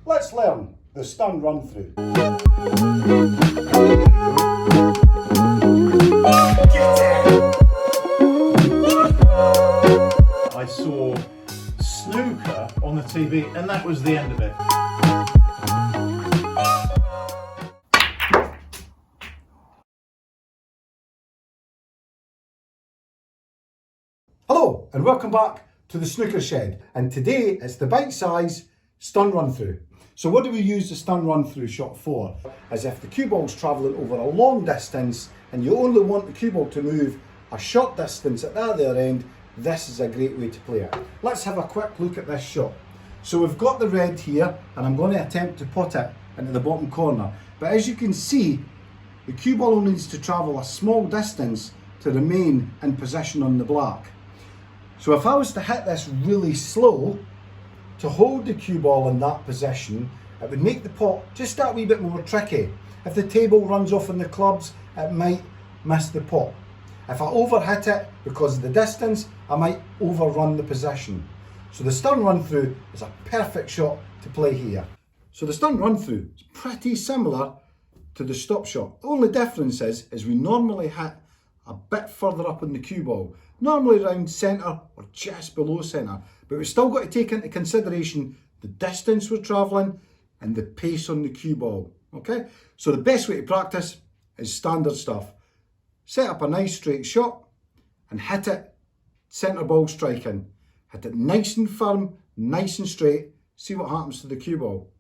let's learn the stun run through. I saw Snooker on the TV and that was the end of it. Hello and welcome back to the Snooker Shed, and today it's the bite-size stun run through. So what do we use the stun run through shot for? As if the cue ball's travelling over a long distance and you only want the cue ball to move a short distance at the other end, this is a great way to play it. Let's have a quick look at this shot. So we've got the red here and I'm going to attempt to put it into the bottom corner. But as you can see, the cue ball only needs to travel a small distance to remain in position on the black. So if I was to hit this really slow, to hold the cue ball in that position, it would make the pot just that wee bit more tricky. If the table runs off in the clubs, it might miss the pot. If I overhit it because of the distance, I might overrun the position. So the stun run through is a perfect shot to play here. So the stun run through is pretty similar to the stop shot. The only difference is we normally hit a bit further up on the cue ball, normally around centre or just below centre, but we've still got to take into consideration the distance we're travelling and the pace on the cue ball. Okay, so the best way to practice is standard stuff. Set up a nice straight shot and hit it centre ball striking. Hit it nice and firm, nice and straight, see what happens to the cue ball.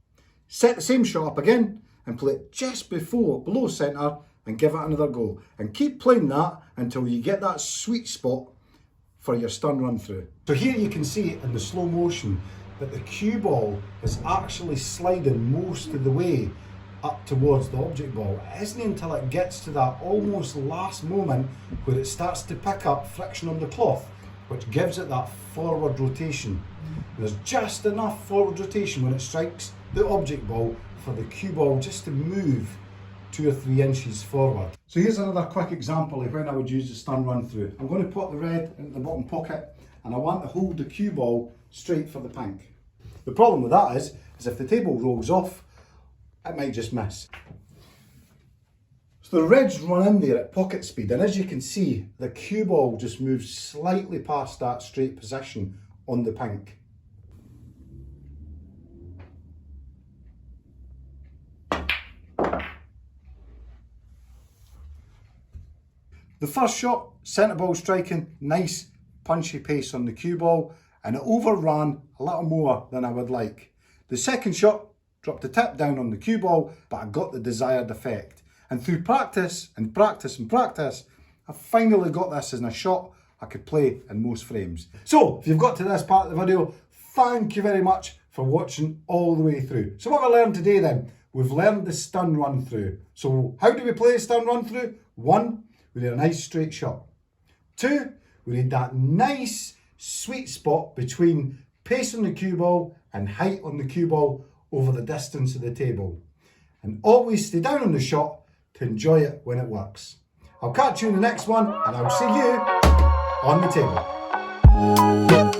Set the same shot up again and play it just below centre and give it another go. And keep playing that until you get that sweet spot for your stun run through. So here you can see in the slow motion that the cue ball is actually sliding most of the way up towards the object ball. It isn't until it gets to that almost last moment where it starts to pick up friction on the cloth, which gives it that forward rotation. There's just enough forward rotation when it strikes the object ball for the cue ball just to move 2 or 3 inches forward. So here's another quick example of when I would use the stun run through. I'm going to put the red in the bottom pocket and I want to hold the cue ball straight for the pink. The problem with that is if the table rolls off, it might just miss. So the red's run in there at pocket speed, and as you can see, the cue ball just moves slightly past that straight position on the pink. The first shot, centre ball striking, nice punchy pace on the cue ball, and it overran a little more than I would like. The second shot, dropped the tip down on the cue ball, but I got the desired effect. And through practice and practice and practice, I finally got this in a shot I could play in most frames. So, if you've got to this part of the video, thank you very much for watching all the way through. So what we learned today then, we've learned the stun run through. So how do we play a stun run through? 1, we need a nice straight shot. 2, we need that nice sweet spot between pace on the cue ball and height on the cue ball over the distance of the table. And always stay down on the shot to enjoy it when it works. I'll catch you in the next one and I'll see you on the table.